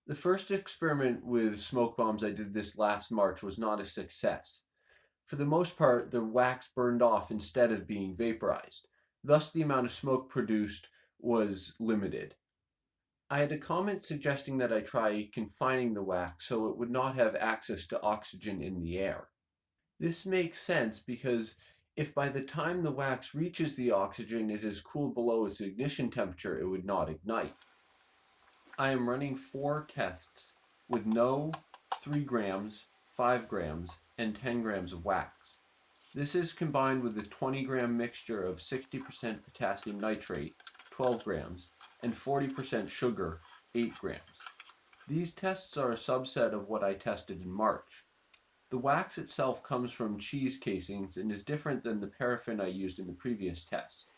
The first experiment with smoke bombs I did this last March was not a success. For the most part, the wax burned off instead of being vaporized. Thus, the amount of smoke produced was limited. I had a comment suggesting that I try confining the wax so it would not have access to oxygen in the air. This makes sense because if by the time the wax reaches the oxygen it is cooled below its ignition temperature, it would not ignite. I am running 4 tests with no 3 grams, 5 grams, and 10 grams of wax. This is combined with a 20-gram mixture of 60% potassium nitrate, 12 grams, and 40% sugar, 8 grams. These tests are a subset of what I tested in March. The wax itself comes from cheese casings and is different than the paraffin I used in the previous test.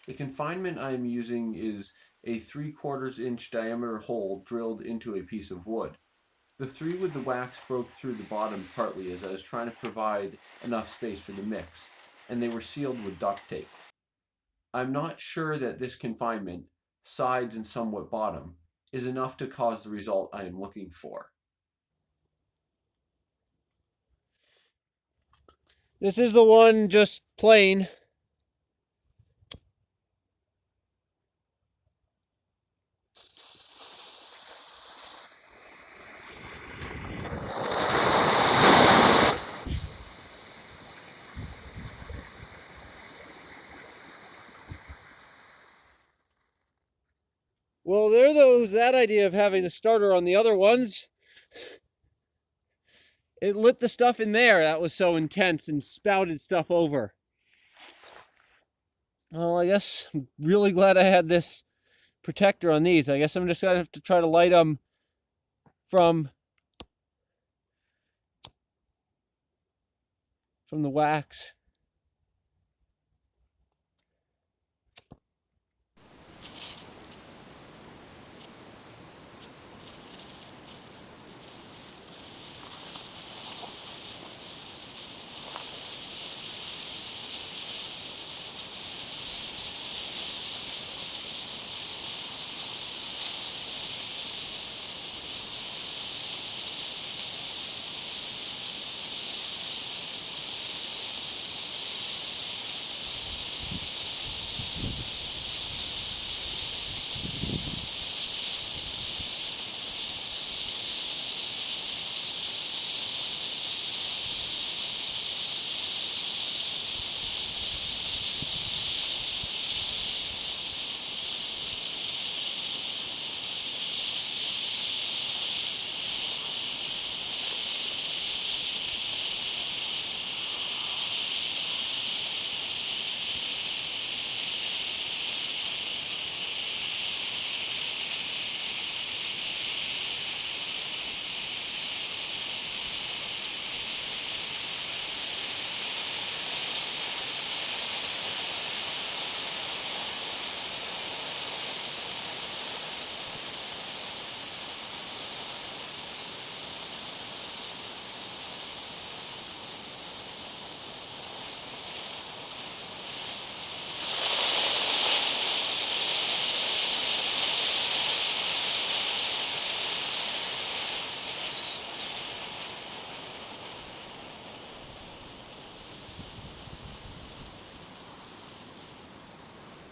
The confinement I am using is a 3/4 inch diameter hole drilled into a piece of wood. The 3 with the wax broke through the bottom partly as I was trying to provide enough space for the mix, and they were sealed with duct tape. I'm not sure that this confinement, sides and somewhat bottom, is enough to cause the result I am looking for. This is the one just plain. Well, that idea of having a starter on the other ones. It lit the stuff in there that was so intense and spouted stuff over. Well, I guess I'm really glad I had this protector on these. I guess I'm just gonna have to try to light them from the wax.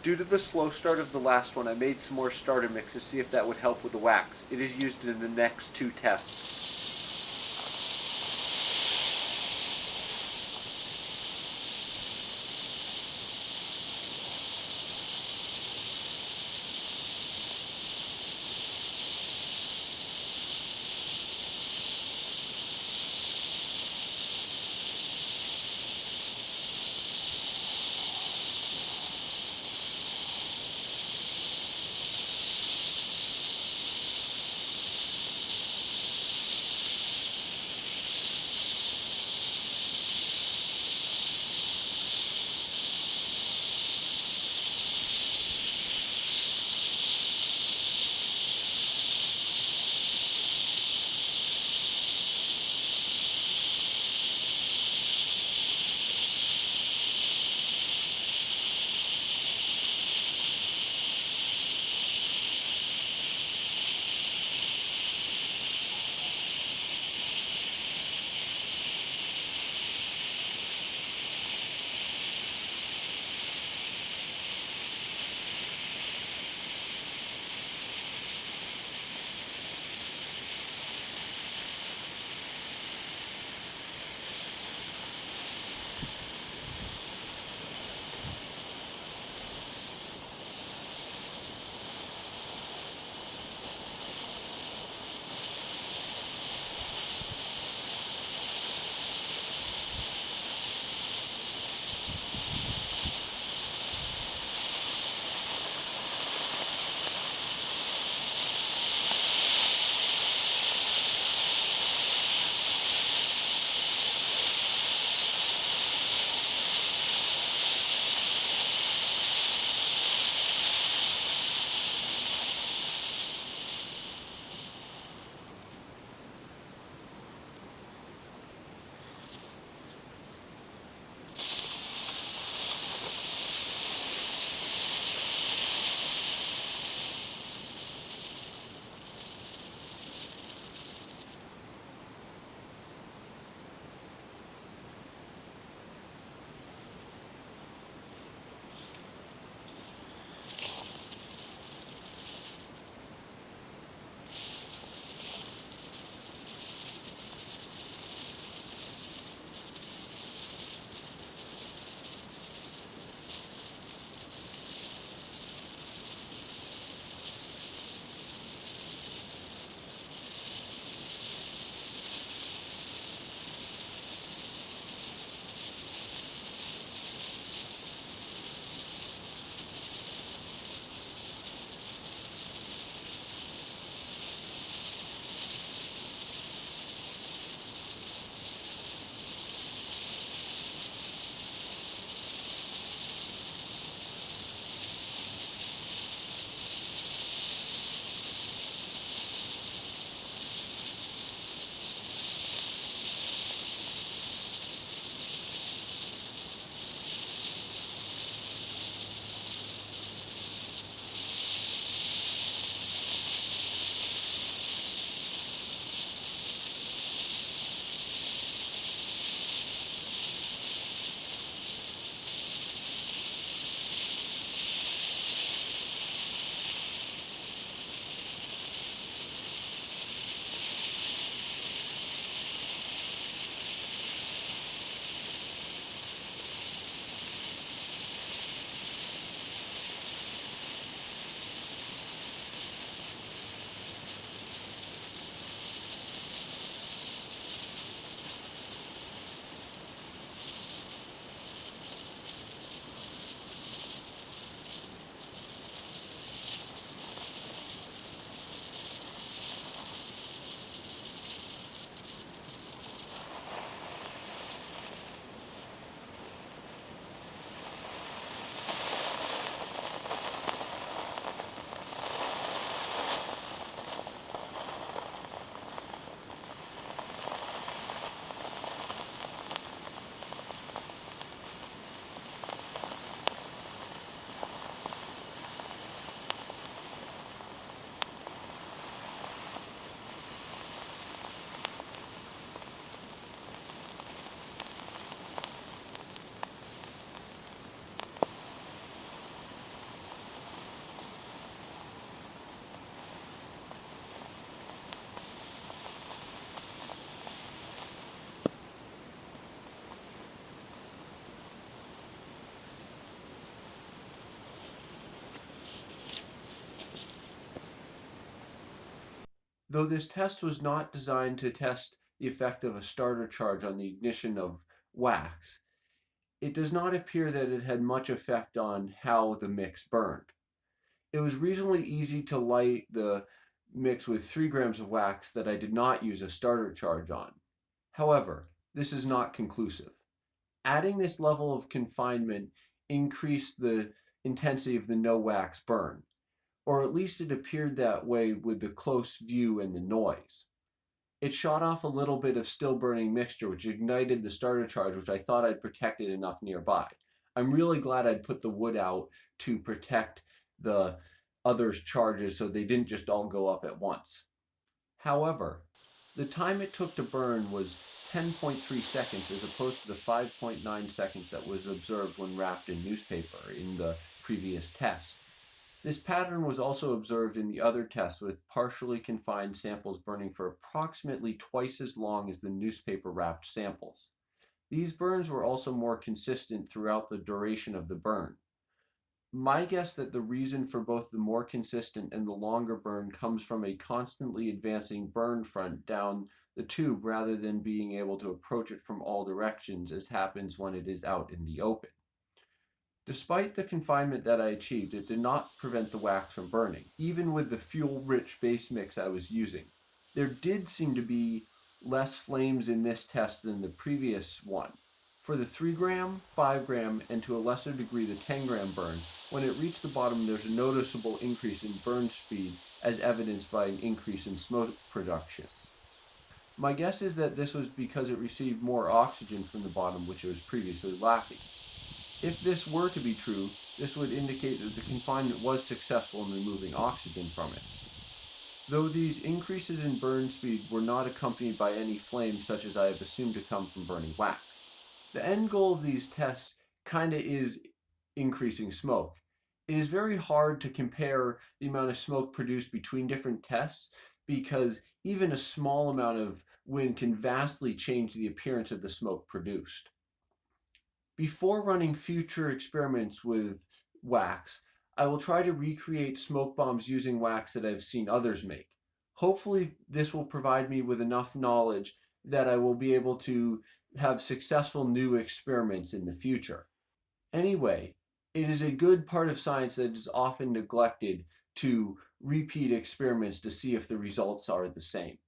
Due to the slow start of the last one, I made some more starter mix to see if that would help with the wax. It is used in the next 2 tests. Though this test was not designed to test the effect of a starter charge on the ignition of wax, it does not appear that it had much effect on how the mix burned. It was reasonably easy to light the mix with 3 grams of wax that I did not use a starter charge on. However, this is not conclusive. Adding this level of confinement increased the intensity of the no wax burn, or at least it appeared that way with the close view and the noise. It shot off a little bit of still burning mixture, which ignited the starter charge, which I thought I'd protected enough nearby. I'm really glad I'd put the wood out to protect the other charges so they didn't just all go up at once. However, the time it took to burn was 10.3 seconds as opposed to the 5.9 seconds that was observed when wrapped in newspaper in the previous test. This pattern was also observed in the other tests with partially confined samples burning for approximately twice as long as the newspaper wrapped samples. These burns were also more consistent throughout the duration of the burn. My guess that the reason for both the more consistent and the longer burn comes from a constantly advancing burn front down the tube rather than being able to approach it from all directions as happens when it is out in the open. Despite the confinement that I achieved, it did not prevent the wax from burning, even with the fuel-rich base mix I was using. There did seem to be less flames in this test than the previous one. For the 3 gram, 5 gram, and to a lesser degree the 10 gram burn, when it reached the bottom there's a noticeable increase in burn speed as evidenced by an increase in smoke production. My guess is that this was because it received more oxygen from the bottom, which it was previously lacking. If this were to be true, this would indicate that the confinement was successful in removing oxygen from it. Though these increases in burn speed were not accompanied by any flames such as I have assumed to come from burning wax. The end goal of these tests kinda is increasing smoke. It is very hard to compare the amount of smoke produced between different tests because even a small amount of wind can vastly change the appearance of the smoke produced. Before running future experiments with wax, I will try to recreate smoke bombs using wax that I've seen others make. Hopefully, this will provide me with enough knowledge that I will be able to have successful new experiments in the future. Anyway, it is a good part of science that is often neglected to repeat experiments to see if the results are the same.